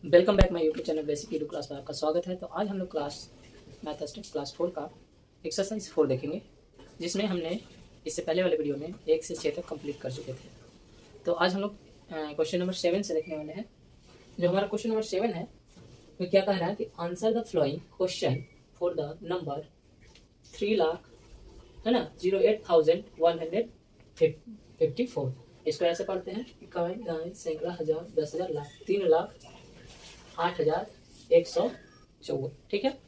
Welcome back my YouTube channel basic Edu class में आपका स्वागत है। तो आज हम लोग मैथमेटिक्स क्लास 4 का एक्सरसाइज 4 देखेंगे, जिसमें हमने इससे पहले वाले वीडियो में 1 से 6 तक कंप्लीट कर चुके थे। तो आज हम लोग क्वेश्चन नंबर 7 से देखने वाले हैं। जो हमारा क्वेश्चन नंबर 7 है वो क्या कह रहा है कि answer the flowing question for the number 3 lakh है ना 08,154। इसको ऐसे पढ़ते हैं इकाई दाएं सैकड़ा हजार 10,000 लाख 3,08,154। ठीक है।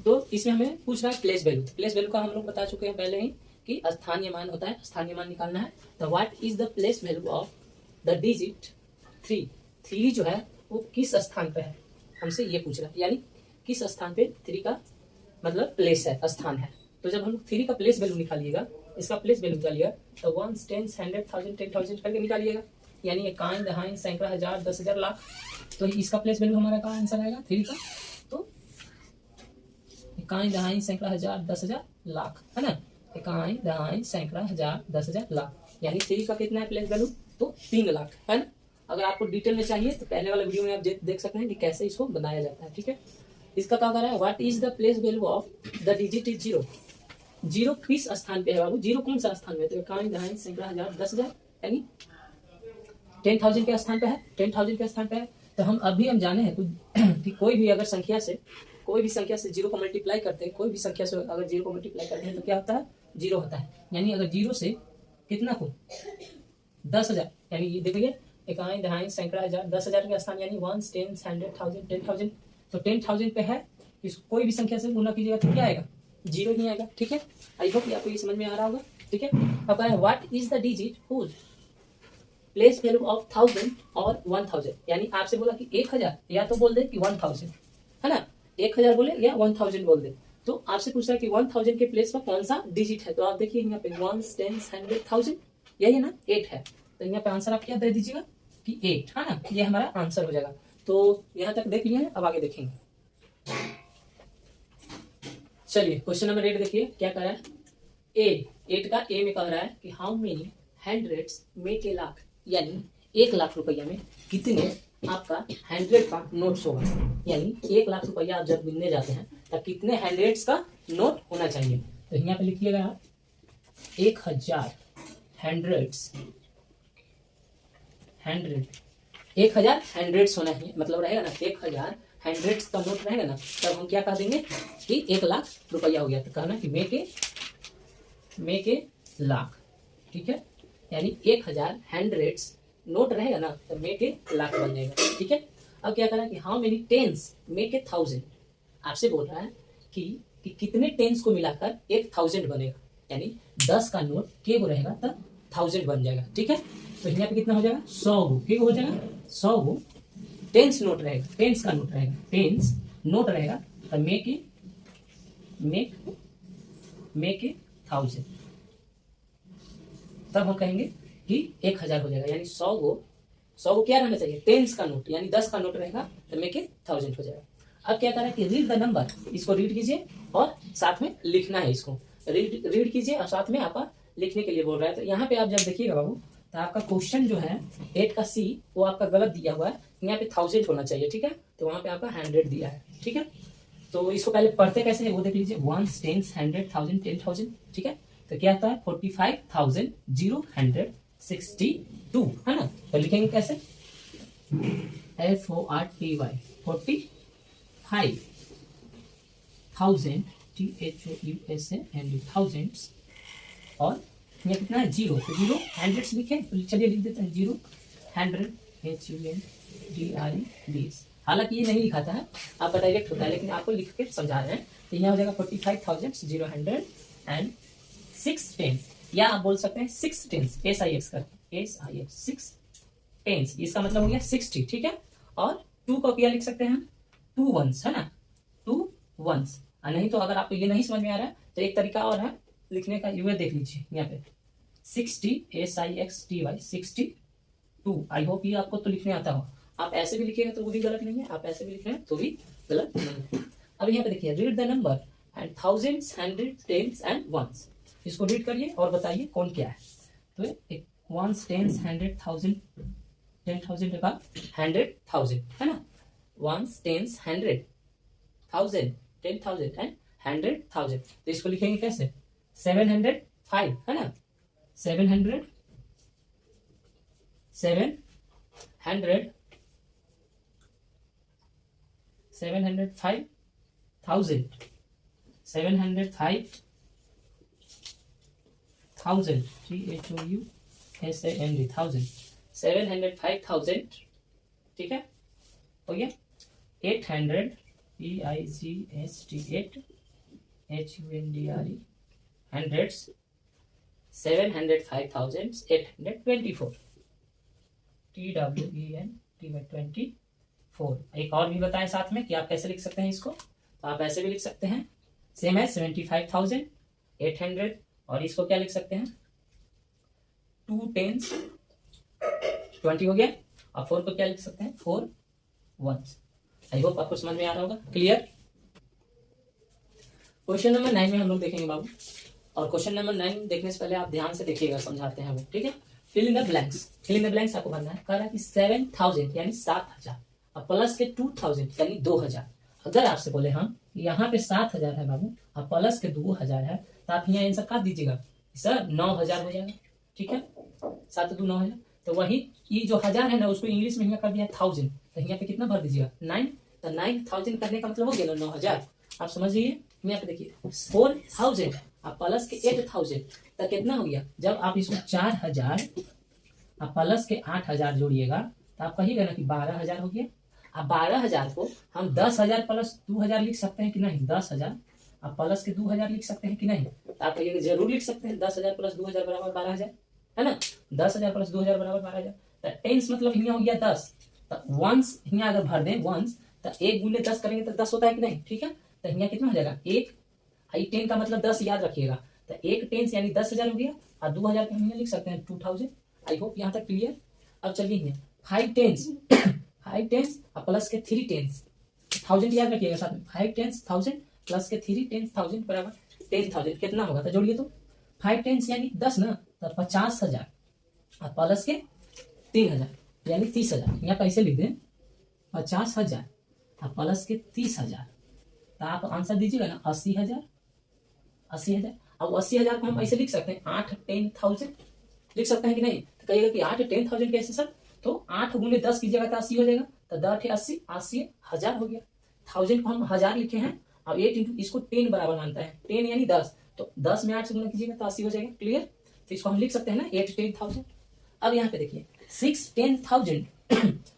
तो इसमें हमें पूछ रहा है प्लेस वैल्यू। प्लेस वैल्यू का हम लोग बता चुके हैं पहले ही कि स्थानीय मान होता है, स्थानीय मान निकालना है। तो what is the place value of the digit 3। 3 जो है वो किस स्थान पे है, हमसे ये पूछ रहा है, यानी किस स्थान पे 3 का मतलब प्लेस है, स्थान है। तो जब हम 3 का प्लेस वैल्यू निकालिएगा, इसका प्लेस वैल्यू निकालिएगा तो 1, 10, 100, 1000, 10,000 करके निकालिएगा, यानी इकाई दहाई सैकड़ा हजार 10,000 लाख। तो इसका प्लेस वैल्यू हमारा का आंसर आएगा 3 का। तो इकाई दहाई सैकड़ा हजार 10,000 लाख है ना, इकाई दहाई सैकड़ा हजार 10,000 लाख, यानी 3 का कितना है प्लेस वैल्यू, तो 3 लाख है ना। अगर आपको डिटेल में चाहिए तो पहले वाले वीडियो में आप देख सकते हैं कि कैसे इसको बनाया जाता है। ठीक है। इसका क्या कर रहा है, what is the place value of the digit is 0। 0 किस स्थान पे है बाबू, 0 कौन सा स्थान में, तो इकाई दहाई सैकड़ा हजार 10,000 यानी 10,000 के स्थान पे है, 10,000 के स्थान पे है। तो हम जाने हैं कि कोई भी संख्या से 0 को मल्टीप्लाई करते हैं, कोई भी संख्या से अगर 0 को मल्टीप्लाई करते हैं तो क्या होता है, 0 होता है। यानी अगर 0 से कितना को 10,000, यानी ये देखिए इकाई दहाई सैकड़ा हजार 10,000 के स्थान, यानी 1, 10, 100, 1000, 10,000। तो 10,000 पे है, इस कोई भी संख्या से गुना कीजिएगा तो क्या आएगा, 0 ही आएगा। ठीक है। आई होप आपको ये समझ में आ रहा होगा। ठीक है। अब कह रहे हैं what is the digit whose place value of 1000 और 1000, यानी आपसे बोला कि 1000 या तो बोल दे कि 1000 है ना, 1000 बोले या 1000 बोल दे। तो आपसे पूछ रहा है कि 1000 के प्लेस पर कौन सा डिजिट है। तो आप देखिए यहाँ पे 1, 10, 100, 1000, यही है ना, 8 है। तो यहाँ पे आंसर आप क्या दे दीजिएगा कि 8 है ना, ये हमारा आंसर हो जाएगा। तो यहाँ तक देख लिया है, अब आगे देखेंगे। चलिए क्वेश्चन नंबर 8 देखिए क्या कह रहा है। 8 का ए में कह रहा है कि how many hundreds make a lakh, यानी 1 लाख रुपया में कितने आपका 100 का नोट्स होगा, यानी 1 लाख रुपया आप जब गिनने जाते हैं तो कितने हंड्रेड्स का नोट होना चाहिए। तो यहाँ पे लिखिएगा आप 1000 हंड्रेड्स, 1000 हंड्रेड्स होना है, मतलब रहेगा ना 1000 हंड्रेड्स का नोट रहेगा ना, तब हम क्या कह देंगे कि 1 लाख रुपया हो गया। तो कहना कि मेक ए लाख। ठीक है। यानी 1000 हंड्रेड्स नोट रहेगा ना तो मेक ए लाख बन जाएगा। ठीक है। अब क्या करना है कि how many tens make a 1000, आपसे बोल रहा है कि कितने टेंस को मिलाकर 1000 बनेगा, यानी 10 का नोट के को रहेगा तो 1000 बन जाएगा। ठीक है। तो यहाँ पे कितना हो जाएगा, 100 गो के हो जाएगा, 100 गो टेंस नोट रहेगा, टेंस का नोट रहेगा, टेंस नोट रहेगा तो मेक ए 1000, तब हम कहेंगे कि 1000 हो जाएगा, यानी 100 गो क्या रहना चाहिए, टेंस का नोट, यानी 10 का नोट रहेगा तो मेक ए 1000 हो जाएगा। अब क्या करें कि रीड द नंबर, इसको रीड कीजिए और साथ में लिखना है, इसको रीड कीजिए और साथ में आपका लिखने के लिए बोल रहा है। तो यहाँ पे आप जब देखिएगा बाबू तो आपका क्वेश्चन जो है 8 का सी वो आपका गलत दिया हुआ है, यहाँ पे 1000 होना चाहिए। ठीक है। तो वहां पे आपका 100 दिया है। ठीक है। तो इसको पहले पढ़ते कैसे है वो देख लीजिए, 1, 10, 100, 1000, 10,000। ठीक है। तो क्या आता है 45,062 है ना। तो लिखेंगे कैसे, FORTY 45,000 thousands और ये कितना है 0, तो 0 हंड्रेड्स लिखे, तो चलिए लिख देते हैं 0 100 HUNDREDS। हालांकि ये नहीं लिखाता है, आपका डायरेक्ट होता है, लेकिन आपको लिख के समझा रहे हैं। तो यहाँ हो जाएगा 45,006 टेंस, या आप बोल सकते हैं 6 टेंस, SIX करके, SIX 6 टेंस, इसका मतलब हो गया 60। ठीक है। और 2 को क्या लिख सकते हैं हम, 2 वंस है ना, 2 वंस। नहीं तो अगर आपको ये नहीं समझ में आ रहा है तो एक तरीका और है लिखने का, ये देख लीजिए यहाँ पे 60 SIXTY 62। आई होप ये आपको तो लिखने आता हो। आप ऐसे भी लिखिएगा तो वो भी गलत नहीं है, आप ऐसे भी लिख रहे हैं तो भी गलत नहीं है। अब यहाँ पे देखिए read the number and thousands, hundred, tens and ones, इसको रीड करिए और बताइए कौन क्या है। तो 1, 10, 100, 1000 10,000 का 100,000 है ना, वंस, टेंस, 100,000, 10,000 एंड 100,000। तो इसको लिखेंगे कैसे, 705 है ना, 705,000 THOUSAND 705,000, ठीक है, हो गया। 800 PIGST 8HUNDRE हंड्रेड्स 705,824 TWENT/24। एक और भी बताएं साथ में कि आप कैसे लिख सकते हैं इसको, तो आप ऐसे भी लिख सकते हैं, सेम है 75,800, और इसको क्या लिख सकते हैं, 2 10s 20 हो गया, और 4 को क्या लिख सकते हैं, 4 1s। आई होप आपको समझ में आ रहा होगा, क्लियर। क्वेश्चन नंबर 9 में हम लोग देखेंगे बाबू, और क्वेश्चन नंबर 9 देखने से पहले आप ध्यान से देखिएगा, समझाते हैं वो, ठीक है। Fill in the blanks, fill in the blanks आपको भरना है। कह रहा है कि 7,000 यानी 7,000 और प्लस के 2,000 यानी 2,000। अगर आपसे बोले हम यहाँ पे 7,000 है बाबू और प्लस के 2,000 है, तो आप यहाँ आंसर काट दीजिएगा, सर 9,000 हो जाएगा, ठीक है, 7 2 9,000। तो वही ये जो 1000 है ना, उसको इंग्लिश में यहाँ कर दिया 1000, तो यहाँ पे कितना भर दीजिएगा, 9। तो 9,000 करने का मतलब हो गया ना 9,000। आप समझिए, यहाँ पे देखिए 4,000 और प्लस के 8,000, तो कितना हो गया, जब आप इसको 4,000 और प्लस के 8,000 जोड़िएगा, तो आप कहिएगा ना कि 12,000 हो गया। अब 12,000 को हम 10,000 प्लस 2,000 लिख सकते हैं कि नहीं, 10,000 और प्लस के 2,000 लिख सकते हैं कि नहीं, तो आप कहिएगा जरूर लिख सकते हैं, 10,000 प्लस 2,000 बराबर 12,000 है ना, 10,000 प्लस 2,000 बराबर 12,000। तो टेंस मतलब यहाँ हो गया 10, तो वंस यहाँ अगर भर दें वंस, तो 1 गुने 10 करेंगे तो 10 होता है कि नहीं, ठीक है। तो यहाँ कितना हो जाएगा, 1 आई 10 का मतलब 10 याद रखिएगा, तो 1 टेंस यानी 10,000 हो गया, और 2,000 को हम लिख सकते हैं 2,000। आई होप यहाँ तक क्लियर। अब चलिए 5 टेंस 5 टेंस और प्लस के 3 टेंस 1000 याद रखिएगा साथ में, 5 टेंस 1000 प्लस के 3 टेंस 1000 बराबर 10,000, कितना होगा, तो जोड़िए तो 5 टेंस यानी 10 ना, तो 50,000 और प्लस के 3,000 यानी 30,000। यहाँ कैसे लिख दें, 50,000 और प्लस के 30,000, तो आप आंसर दीजिएगा ना 80,000। 80,000, अब 80,000 को हम ऐसे लिख सकते हैं 8 10,000 लिख सकते हैं कि नहीं, तो कहिएगा कि 8 10,000 कैसे सर, तो 8 गुने 10 कीजिएगा तो 80 हो जाएगा, तो 10 80 80,000 हो गया। 1000 को हम 1000 लिखे हैं, अब 8 इंटू इसको 10 बराबर मानता है, 10 यानी 10, तो 10 में 8 से गुना कीजिएगा तो 80 हो जाएगा, क्लियर। तो इसको हम लिख सकते हैं ना 8 10,000। अब यहाँ पे देखिए 6 10,000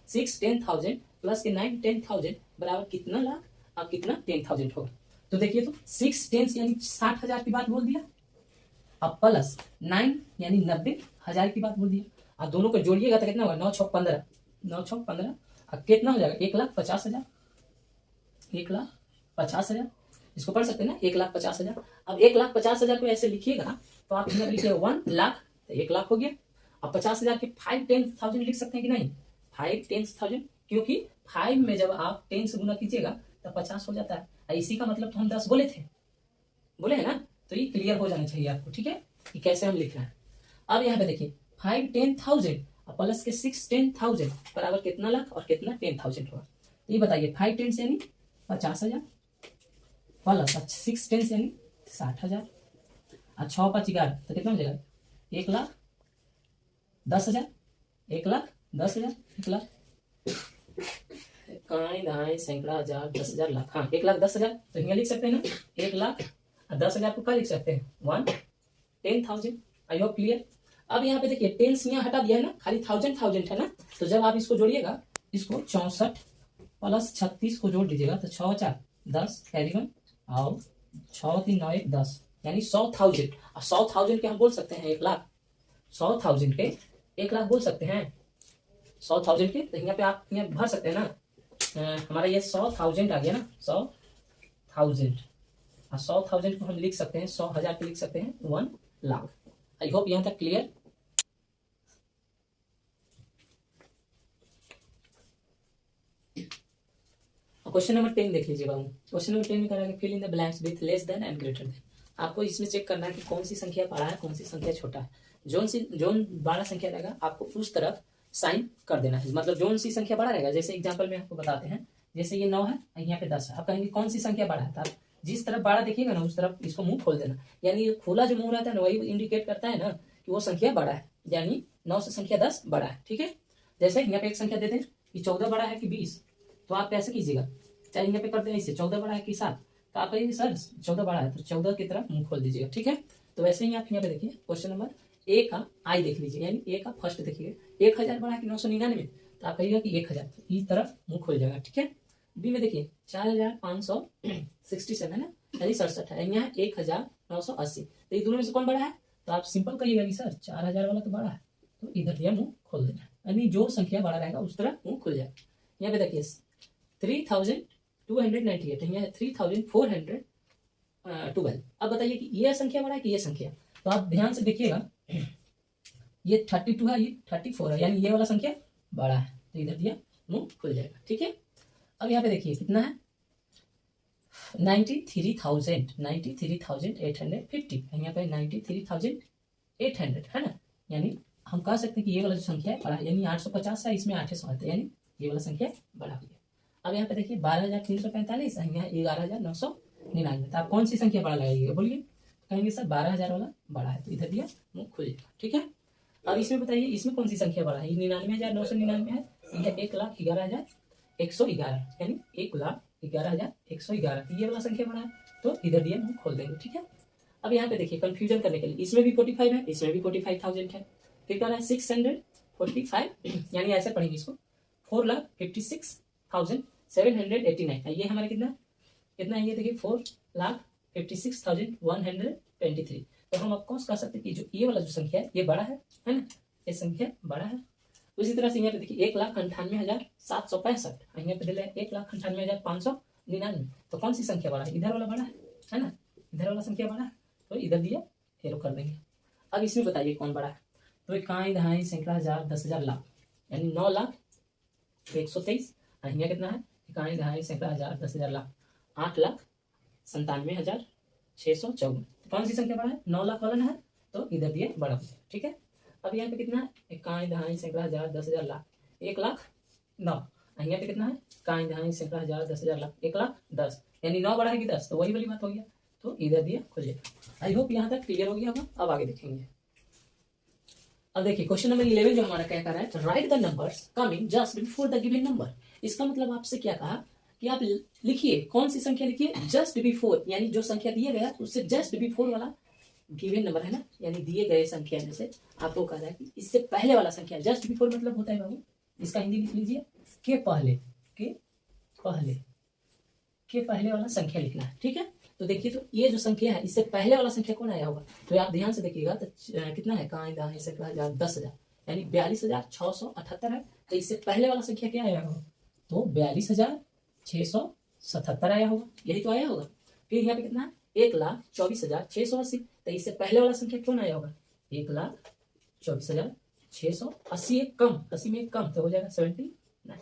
6 10,000 प्लस के 9 10,000 बराबर कितना लाख, अब कितना 10,000 होगा। तो देखिए तो 6 10 यानी 60,000 की बात बोल दिया, अब प्लस 9 यानी 90,000 की बात बोल दिया, और दोनों को जोड़िएगा तो कितना होगा, 9 6 15 9 6 15, अब कितना हो जाएगा 1,50,000 1,50,000। इसको पढ़ सकते हैं ना 1,50,000। अब 1,50,000 को ऐसे लिखिएगा तो आप यहाँ लिखिए 1 लाख, तो 1 लाख हो गया। अब 50,000 के 5 10,000 लिख सकते हैं कि नहीं, 5 10,000, क्योंकि 5 में जब आप 10 से गुना कीजिएगा तो 50 हो जाता है, इसी का मतलब तो हम 10 बोले थे, बोले है ना, तो ये क्लियर हो जाना चाहिए आपको, ठीक है, कि कैसे हम लिख रहे हैं। अब यहाँ पे देखिए 5 10,000 और प्लस के 6 10,000 बराबर कितना लाख और कितना 10,000 होगा, तो ये बताइए 5 10 यानी 50,000 प्लस 6 10 यानी 60,000 और 6 5 11, तो कितना हो जाएगा 1,10,000 1,10,000 1,00,000 काई धाई सैकड़ा हजार 10,000 लाख, हाँ 1,10,000। तो यहाँ लिख सकते हैं ना 1,10,000 को क्या लिख सकते हैं 1 10,000। I hope clear. अब यहाँ पे देखिए टेंस यहाँ हटा दिया है ना, खाली 1000 है ना, तो जब आप इसको जोड़िएगा, इसको 64 प्लस 36 को जोड़ दीजिएगा तो 6 4 10 कैरी 1 और 6 3 9 1 10 यानी 100,000। और 100,000 के हम बोल सकते हैं 1 लाख, 100,000 के 1 लाख बोल सकते हैं 100,000 के। तो यहाँ पे आप यहाँ भर सकते हैं ना, हमारा ये 100,000 आ गया ना 100,000, और 100,000 को हम लिख सकते हैं 100,000 को लिख सकते हैं 1 लाख। आई होप यहाँ तक क्लियर। क्वेश्चन नंबर 10 देख लीजिए बाबू। क्वेश्चन नंबर 10 में कह रहा है fill in the blanks with less than and greater than. आपको इसमें चेक करना है कि कौन सी संख्या बड़ा है कौन सी संख्या छोटा है। जोन बड़ा संख्या रहेगा आपको उस तरफ साइन कर देना है, मतलब जो सी संख्या बड़ा रहेगा, जैसे एग्जाम्पल में आपको बताते हैं, जैसे ये 9 है, यहाँ पे 10 है, आप कहेंगे कौन सी संख्या बड़ा है, तो आप जिस तरफ बड़ा देखिएगा ना उस तरफ इसको मुंह खोल देना, यानी खुला जो मुंह रहता है ना वही इंडिकेट करता है ना कि वो संख्या बड़ा है, यानी 9 से संख्या 10 बड़ा है। ठीक है, जैसे यहाँ पे एक संख्या देते हैं कि 14 बड़ा है कि 20, तो आप कैसे कीजिएगा, चाहे यहाँ पे कर दें इसे 14 बड़ा है कि 7, तो आप कहिए सर 14 बड़ा है, तो 14 की तरफ मुंह खोल दीजिएगा। ठीक है, तो वैसे ही आप यहाँ पे देखिए क्वेश्चन नंबर ए का आई देख लीजिए, यानी ए का फर्स्ट देखिए 1000 बड़ा है कि 999, तो आप कहिएगा कि 1000, तो इस तरफ मुंह खोल जाएगा। ठीक है, बी में देखिए 4567 है ना, यानी 67 है, यहाँ 1980, तो ये दोनों में से कौन बड़ा है, तो आप सिंपल कहिएगा कि सर 4000 वाला तो बड़ा है, तो इधर दिया मुंह खोल देना, यानी जो संख्या बड़ा रहेगा उस तरफ मुंह खुल जाएगा। यहाँ पे देखिए 3298 है, यहाँ 3412। अब बताइए कि ये संख्या बड़ा है कि ये संख्या, तो आप ध्यान से देखिएगा, ये 32 है, ये 34 है, यानी ये वाला संख्या बड़ा है, तो इधर दिया मुंह खुल जाएगा। ठीक है, अब यहाँ पे देखिए कितना है 93,850, यहाँ पे 93,800 है ना, यानी हम कह सकते हैं कि ये वाला जो संख्या है बड़ा है, यानी 850 है, इसमें 800 है, यानी ये वाला संख्या बड़ा हो गया। अब यहाँ पे देखिए 12,345 है, यहाँ 11,999, तो आप कौन सी संख्या बड़ा लगाइएगा बोलिए, कहेंगे सर 12,000 वाला बड़ा है, तो इधर दिया मुंह खुल जाएगा। ठीक है, अब इसमें बताइए इसमें कौन सी संख्या बड़ा है, ये 99,999 है, यह 1,11,111, यानी 1,11,111, ये वाला संख्या बड़ा है, तो इधर दिया मुंह खोल देंगे। ठीक है, अब यहाँ पे देखिए कंफ्यूजन करने के लिए इसमें भी 45 है, इसमें भी 45,000 है, फिर कह रहा है 645, यानी ऐसे पढ़ेंगे इसको 4,56,789 है, ये हमारा कितना कितना है, ये देखिए 4,56,123, तो हम आपको कह सकते हैं कि जो ये वाला जो संख्या है ये बड़ा है ना, ये संख्या बड़ा है। उसी तरह से यहाँ पे देखिए 1,98,765, यहाँ पे दिया 1,98,599, तो कौन सी संख्या बड़ा है, इधर वाला बड़ा है ना, इधर वाला संख्या बड़ा है, तो इधर दिया एरो कर देंगे। अब इसमें बताइए कौन बड़ा है, तो इकाई दहाई सैकड़ा हजार 10,000 लाख, यानी 9,01,23, यहाँ कितना है इकाई दहाई सैकड़ा हजार 10,000 लाख 8,97,654, कौन सी संख्या बड़ा है, 9 लाख वाला है, तो इधर दिए बड़ा हो गया। ठीक है, अब यहाँ पे कितना है इकाई दहाई सैकड़ा हजार 10,000 लाख 1,09,, यहाँ पे कितना है इकाई दहाई सैकड़ा हजार 10,000 लाख 1,10,000, यानी 9 बड़ा है कि 10, तो वही वाली बात हो गया, तो इधर दिया खुल जाएगा। आई होप यहाँ तक क्लियर हो गया होगा। अब आगे देखेंगे, अब देखिए क्वेश्चन नंबर 11 जो हमारा क्या कर रहा है, right the numbers coming just before the given number. इसका मतलब आपसे क्या कहा कि आप लिखिए कौन सी संख्या लिखिए, जस्ट बिफोर, यानी जो संख्या दिया गया उससे जस्ट बिफोर वाला गिवन नंबर है ना, यानी दिए गए संख्या में से आपको कह रहा है कि इससे पहले वाला संख्या, जस्ट बिफोर मतलब होता है बाबू, इसका हिंदी लिख लीजिए के पहले, के पहले वाला संख्या लिखना है। ठीक है, तो देखिए तो ये जो संख्या है इससे पहले वाला संख्या कौन आया होगा, तो आप ध्यान से देखिएगा, तो कितना है इकाई दहाई सैकड़ा हजार 10,000, यानी 42,678 है, तो इससे पहले वाला संख्या क्या आया होगा, तो 42,677 आया होगा, यही तो आया होगा। फिर यहाँ पे कितना है 1,24,680, तो इससे पहले वाला संख्या कौन आया होगा, 1,24,680, एक कम 80 में एक कम, तो हो जाएगा 79।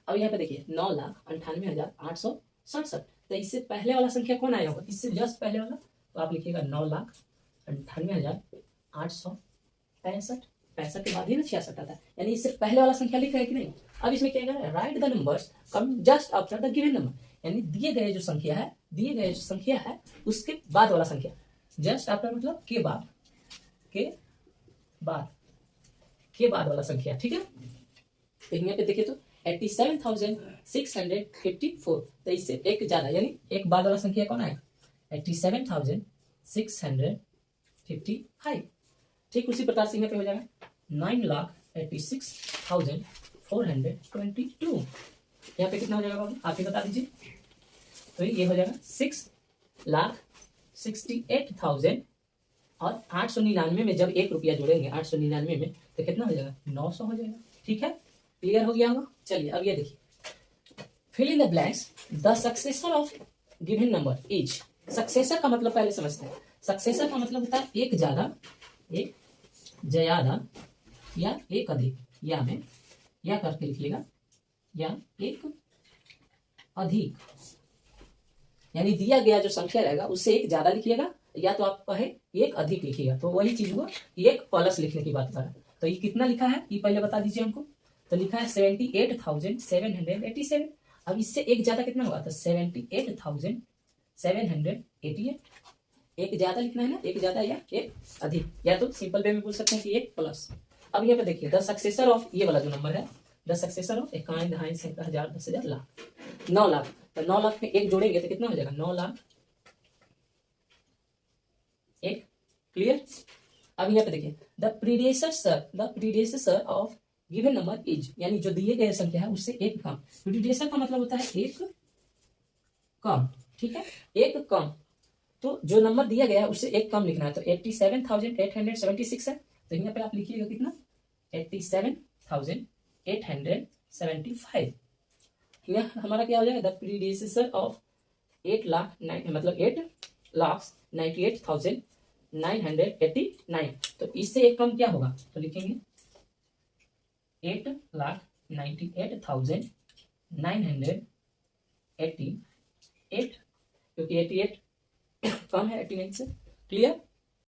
अब यहाँ पे देखिए 9,98,867, तो इससे पहले वाला संख्या कौन आया होगा, इससे जस्ट पहले वाला, तो आप लिखिएगा 9,98,865, 65 के बाद ही ना 66 आता है, यानी इससे पहले वाला संख्या लिख रहे हैं कि नहीं। अब इसमें क्या है, right the numbers come just after the given number, यानी दिए गए जो संख्या है उसके बाद वाला संख्या, जस्ट आफ्टर मतलब के बाद वाला संख्या। ठीक है, तो यहाँ पे देखिए तो 87,654, तो इससे एक ज्यादा, यानी एक बाद वाला संख्या कौन आया 87,655। ठीक उसी प्रकार से यहाँ पे हो जाएगा 9,86,422, यहाँ पे कितना हो जाएगा आप ही बता दीजिए, तो ये हो जाएगा 6,68,000, और 899 में जब 1 रुपया जोड़ेंगे 899 में, तो कितना हो जाएगा 900 हो जाएगा। ठीक है, क्लियर हो गया होगा। चलिए अब ये देखिए, fill in the blanks, the successor of given number is, successor का मतलब पहले समझते हैं, सक्सेसर का मतलब होता है एक ज्यादा या एक अधिक, या में या करके लिखिएगा, या एक अधिक, यानी दिया गया जो संख्या रहेगा उससे एक ज्यादा लिखिएगा, या तो आप कहे एक अधिक लिखिएगा, तो वही चीज हुआ एक प्लस लिखने की बात कर रहा है। तो ये कितना लिखा है ये पहले बता दीजिए हमको। तो लिखा है 78,787। अब इससे एक ज्यादा कितना होगा, तो 78,788। एक ज्यादा लिखना है ना, एक ज्यादा या एक अधिक, या तो सिंपल वे में बोल सकते हैं कि एक प्लस। अब यहाँ पे देखिए द सक्सेसर ऑफ, ये वाला जो नंबर है the successor of 51, 250, 100, 1000, 10,000, lakh, 9 lakh. तो 9 लाख में एक जोड़ेंगे तो कितना हो जाएगा, 9 लाख एक। क्लियर। अब यहाँ पे देखिए the predecessor of given number is, यानी जो दिए गए संख्या है उससे एक कम। प्रीडेसेसर का मतलब होता है एक कम, ठीक है, एक कम। तो जो नंबर दिया गया है उससे एक कम लिखना है। तो 87,876 है, तो यहाँ पे आप लिखिएगा कितना, 87,875। यह हमारा क्या हो जाएगा, द प्रीडेसेसर ऑफ 8,98,989। तो इससे एक कम क्या होगा, तो लिखेंगे 8,98,988, क्योंकि 88 कम है 89 से। क्लियर।